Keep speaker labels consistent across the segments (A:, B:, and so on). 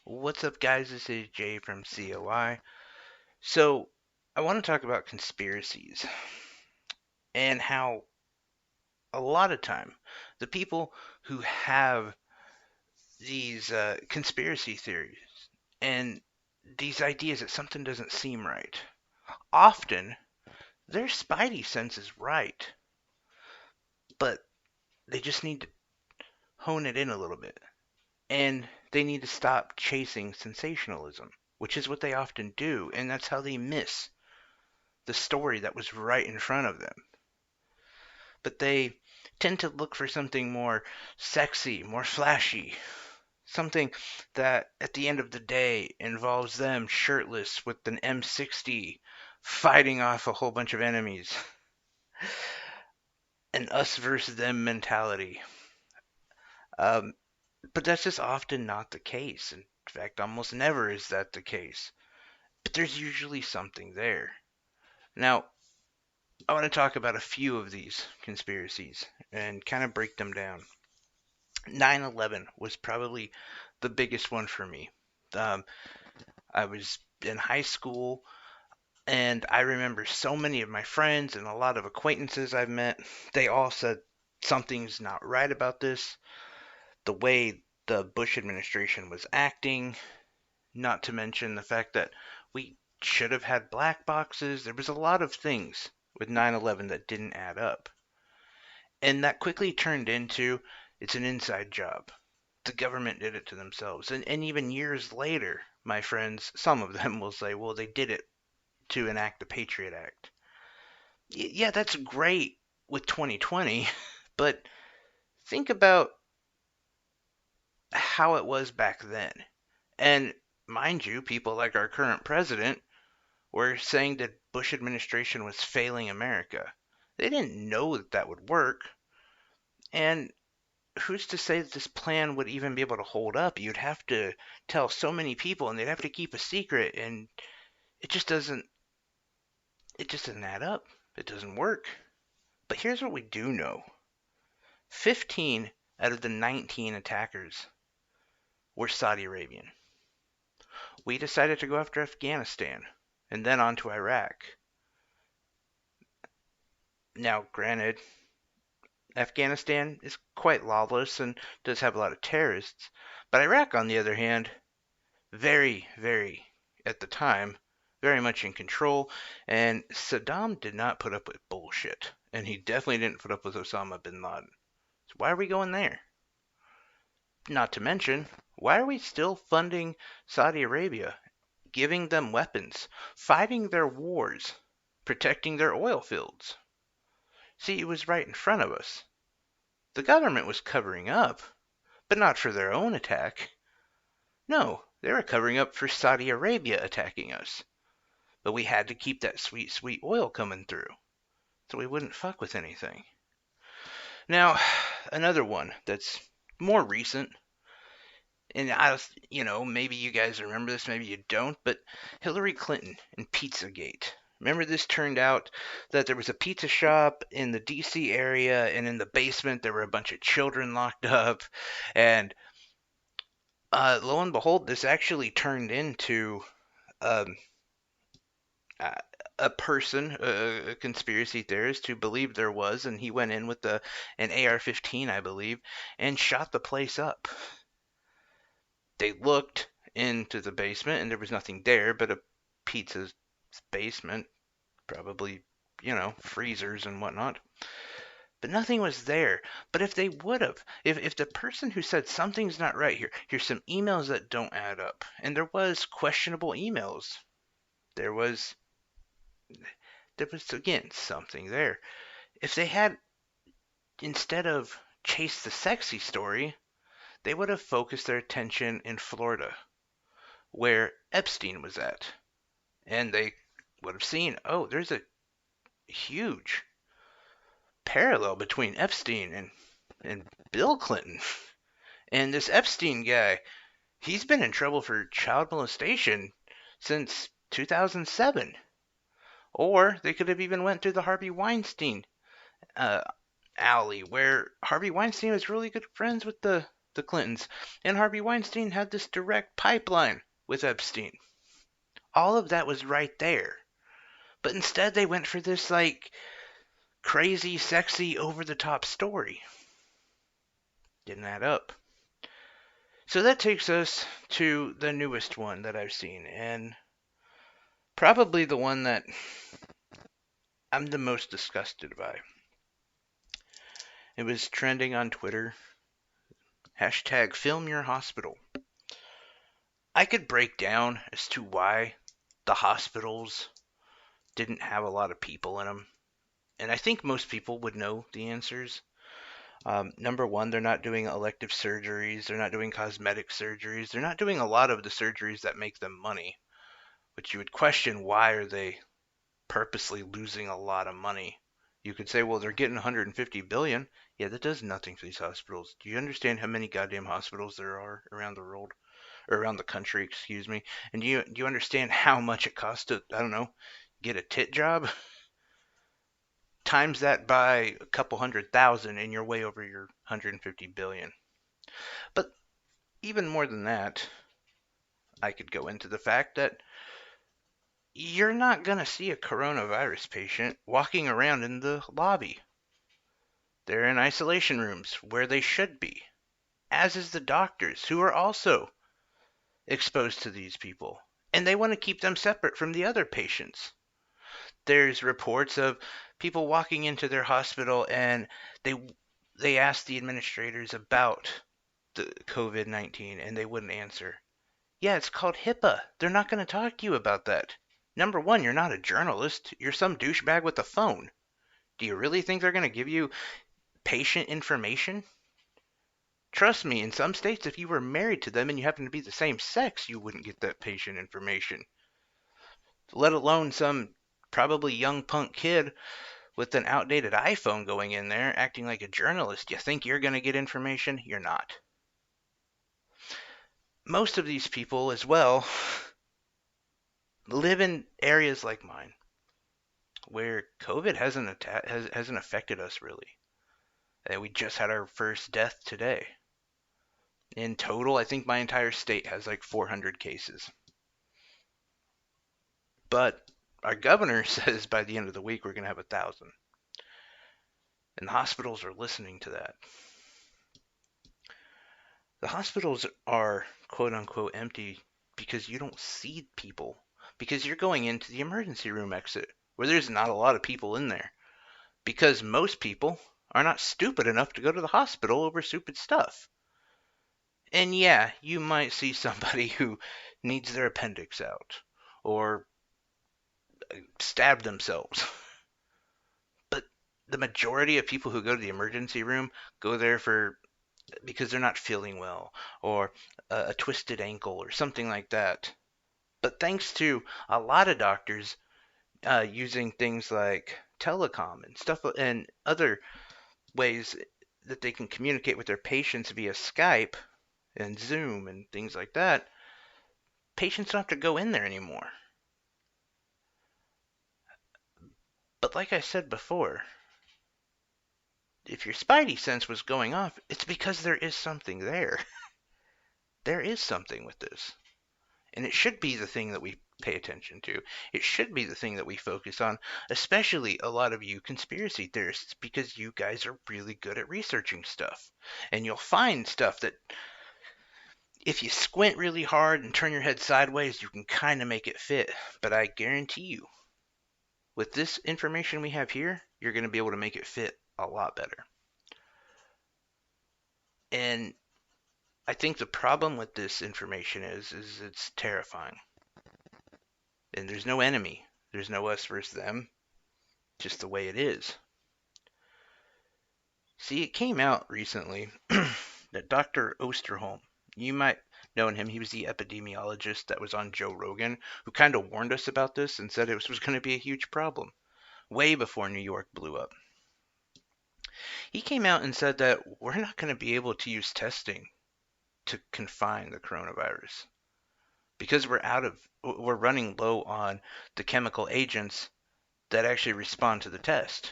A: What's up, guys? This is Jay from COI. So, I want to talk about conspiracies and how a lot of time the people who have these conspiracy theories and these ideas that something doesn't seem right, often their spidey sense is right, but they just need to hone it in a little bit. And they need to stop chasing sensationalism, which is what they often do, and that's how they miss the story that was right in front of them. But they tend to look for something more sexy, more flashy, something that at the end of the day involves them shirtless with an M60 fighting off a whole bunch of enemies. An us versus them mentality. Um, but that's just often not the case. In fact, almost never is that the case. But there's usually something there. Now, I want to talk about a few of these conspiracies and kind of break them down. 9/11 was probably the biggest one for me. Um, I was in high school, and I remember so many of my friends and a lot of acquaintances I've met, they all said something's not right about this. The way the Bush administration was acting, not to mention the fact that we should have had black boxes. There was a lot of things with 9/11 that didn't add up. And that quickly turned into it's an inside job. The government did it to themselves. And even years later, my friends, some of them will say, well, they did it to enact the Patriot Act. Yeah, that's great with 2020, but think about how it was back then. And mind you, people like our current president were saying that Bush administration was failing America. They didn't know that that would work. And who's to say that this plan would even be able to hold up? You'd have to tell so many people and they'd have to keep a secret and it just doesn't add up. It doesn't work. But here's what we do know. 15 out of the 19 attackers were Saudi Arabian. We decided to go after Afghanistan and then on to Iraq. Now, granted, Afghanistan is quite lawless and does have a lot of terrorists, but Iraq, on the other hand, very, at the time, very much in control, and Saddam did not put up with bullshit, and he definitely didn't put up with Osama bin Laden. So why are we going there? Not to mention, why are we still funding Saudi Arabia, giving them weapons, fighting their wars, protecting their oil fields? See, it was right in front of us. The government was covering up, but not for their own attack. No, they were covering up for Saudi Arabia attacking us. But we had to keep that sweet oil coming through, so we wouldn't fuck with anything. Now, another one that's more recent, and maybe you guys remember this, maybe you don't, but Hillary Clinton and Pizzagate. Remember, this turned out that there was a pizza shop in the DC area, and in the basement there were a bunch of children locked up, and lo and behold, this actually turned into um, a person, a conspiracy theorist who believed there was, and he went in with an AR-15, I believe, and shot the place up. They looked into the basement, and there was nothing there but a pizza basement, probably, freezers and whatnot. But nothing was there. But if they would have, if the person who said something's not right here, here's some emails that don't add up, and there was questionable emails. There was again something there. If they had, instead of chase the sexy story, they would have focused their attention in Florida, where Epstein was at. And they would have seen, oh, there's a huge parallel between Epstein and Bill Clinton. And this Epstein guy, he's been in trouble for child molestation since 2007. Or they could have even went through the Harvey Weinstein uh, alley, where Harvey Weinstein was really good friends with the the Clintons, and Harvey Weinstein had this direct pipeline with Epstein. All of that was right there. But instead, they went for this, like, crazy, sexy, over the top story. Didn't add up. So that takes us to the newest one that I've seen, and probably the one that I'm the most disgusted by. It was trending on Twitter. Hashtag film your hospital. I could break down as to why the hospitals didn't have a lot of people in them. And I think most people would know the answers. Number one, they're not doing elective surgeries. They're not doing cosmetic surgeries. They're not doing a lot of the surgeries that make them money. Which you would question, why are they purposely losing a lot of money? You could say, well, they're getting 150 billion. Yeah, that does nothing for these hospitals. Do you understand how many goddamn hospitals there are around the world? Or around the country, excuse me. And do you understand how much it costs to, I don't know, get a tit job? Times that by a couple 100,000 and you're way over your 150 billion. But even more than that, I could go into the fact that you're not going to see a coronavirus patient walking around in the lobby. They're in isolation rooms where they should be, as is the doctors who are also exposed to these people. And they want to keep them separate from the other patients. There's reports of people walking into their hospital and they they ask the administrators about the COVID-19 and they wouldn't answer. Yeah, it's called HIPAA. They're not going to talk to you about that. Number one, you're not a journalist. You're some douchebag with a phone. Do you really think they're going to give you patient information? Trust me, in some states, if you were married to them and you happen to be the same sex, you wouldn't get that patient information. Let alone some probably young punk kid with an outdated iPhone going in there acting like a journalist. You think you're going to get information? You're not. Most of these people, as well, live in areas like mine where COVID hasn't affected us really. We just had our first death today. In total, I think my entire state has like 400 cases. But our governor says by the end of the week we're going to have 1,000. And the hospitals are listening to that. The hospitals are quote unquote empty because you don't see people. Because you're going into the emergency room exit where there's not a lot of people in there. Because most people are not stupid enough to go to the hospital over stupid stuff. And yeah, you might see somebody who needs their appendix out or stabbed themselves. But the majority of people who go to the emergency room go there because they're not feeling well or a twisted ankle or something like that. But thanks to a lot of doctors using things like telecom and stuff and other ways that they can communicate with their patients via Skype and Zoom and things like that, patients don't have to go in there anymore. But like I said before, if your spidey sense was going off, it's because there is something there. There is something with this. And it should be the thing that we pay attention to. It should be the thing that we focus on, especially a lot of you conspiracy theorists, because you guys are really good at researching stuff. And you'll find stuff that if you squint really hard and turn your head sideways, you can kind of make it fit. But I guarantee you, with this information we have here, you're going to be able to make it fit a lot better. And I think the problem with this information is it's terrifying. And there's no enemy. There's no us versus them. Just the way it is. See, it came out recently that Dr. Osterholm, you might know him, he was the epidemiologist that was on Joe Rogan, who kind of warned us about this and said it was going to be a huge problem, way before New York blew up. He came out and said that we're not going to be able to use testing to confine the coronavirus because we're running low on the chemical agents that actually respond to the test.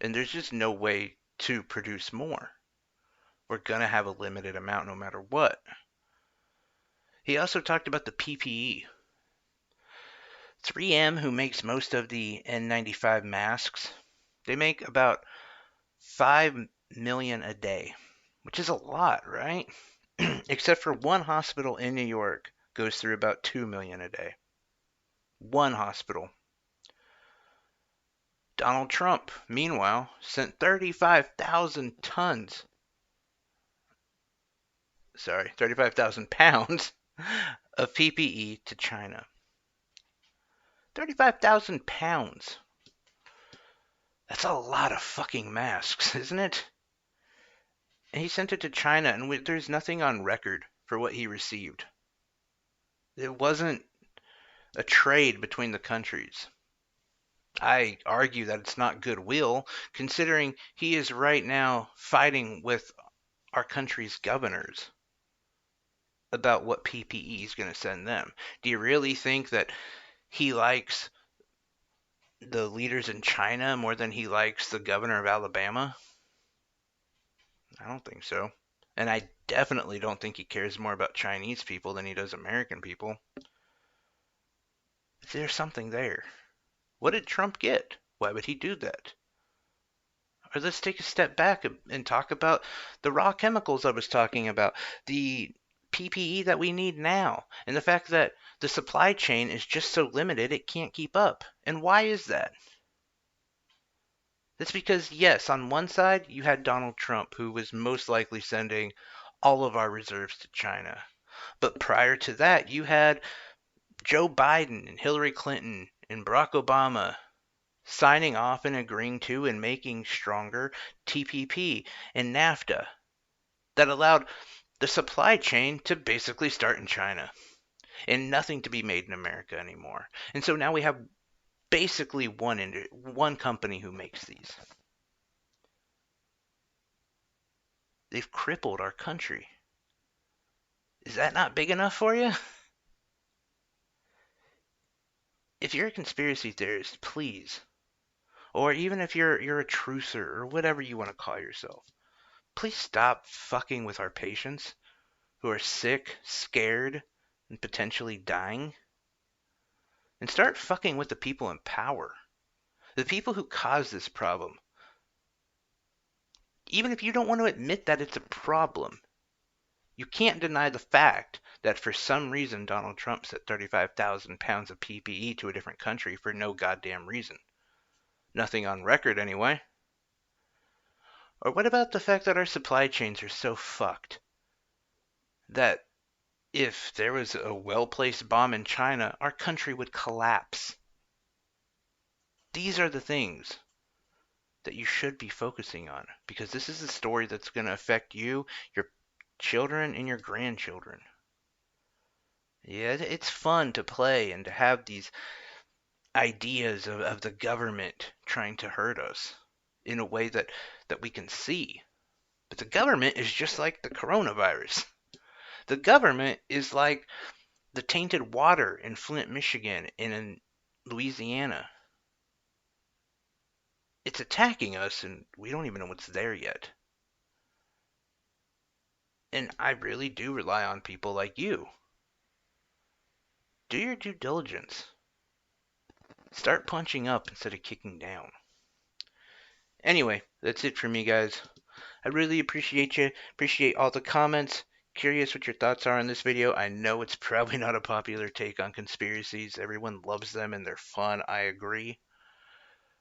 A: And there's just no way to produce more. We're going to have a limited amount no matter what. He also talked about the PPE. 3M, who makes most of the N95 masks, they make about 5 million a day, which is a lot, right? Except for one hospital in New York goes through about 2 million a day. One hospital. Donald Trump, meanwhile, sent 35,000 pounds of PPE to China. 35,000 pounds. That's a lot of fucking masks, isn't it? And he sent it to China, and there's nothing on record for what he received. It wasn't a trade between the countries. I argue that it's not goodwill, considering he is right now fighting with our country's governors about what PPE is going to send them. Do you really think that he likes the leaders in China more than he likes the governor of Alabama? I don't think so. And I definitely don't think he cares more about Chinese people than he does American people. There's something there. What did Trump get? Why would he do that? Or let's take a step back and talk about the raw chemicals I was talking about, the PPE that we need now, and the fact that the supply chain is just so limited it can't keep up. And why is that? That's because, yes, on one side you had Donald Trump, who was most likely sending all of our reserves to China. But prior to that, you had Joe Biden and Hillary Clinton and Barack Obama signing off and agreeing to and making stronger TPP and NAFTA that allowed the supply chain to basically start in China and nothing to be made in America anymore. And so now we have basically one company who makes these. They've crippled our country. Is that not big enough for you? If you're a conspiracy theorist, please, or even if you're a truther or whatever you want to call yourself, please stop fucking with our patients who are sick, scared, and potentially dying. And start fucking with the people in power. The people who cause this problem. Even if you don't want to admit that it's a problem, you can't deny the fact that for some reason Donald Trump sent 35,000 pounds of PPE to a different country for no goddamn reason. Nothing on record anyway. Or what about the fact that our supply chains are so fucked that if there was a well-placed bomb in China, our country would collapse? These are the things that you should be focusing on, because this is a story that's going to affect you, your children, and your grandchildren. Yeah, it's fun to play and to have these ideas of the government trying to hurt us in a way that we can see. But the government is just like the coronavirus. The government is like the tainted water in Flint, Michigan, and in Louisiana. It's attacking us, and we don't even know what's there yet. And I really do rely on people like you. Do your due diligence. Start punching up instead of kicking down. Anyway, that's it for me, guys. I really appreciate you. Appreciate all the comments. Curious what your thoughts are on this video. I know it's probably not a popular take on conspiracies. Everyone loves them and they're fun. I agree.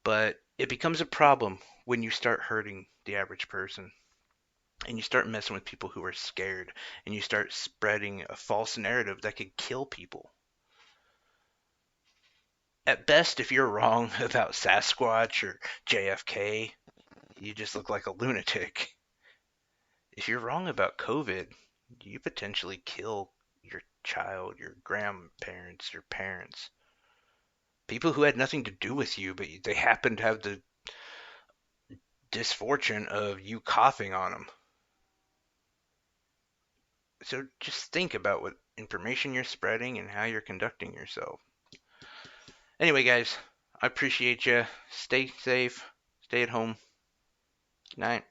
A: But it becomes a problem when you start hurting the average person. And you start messing with people who are scared. And you start spreading a false narrative that could kill people. At best, if you're wrong about Sasquatch or JFK, you just look like a lunatic. If you're wrong about COVID, you potentially kill your child, your grandparents, your parents. People who had nothing to do with you, but they happen to have the misfortune of you coughing on them. So just think about what information you're spreading and how you're conducting yourself. Anyway, guys, I appreciate you. Stay safe. Stay at home. Good night.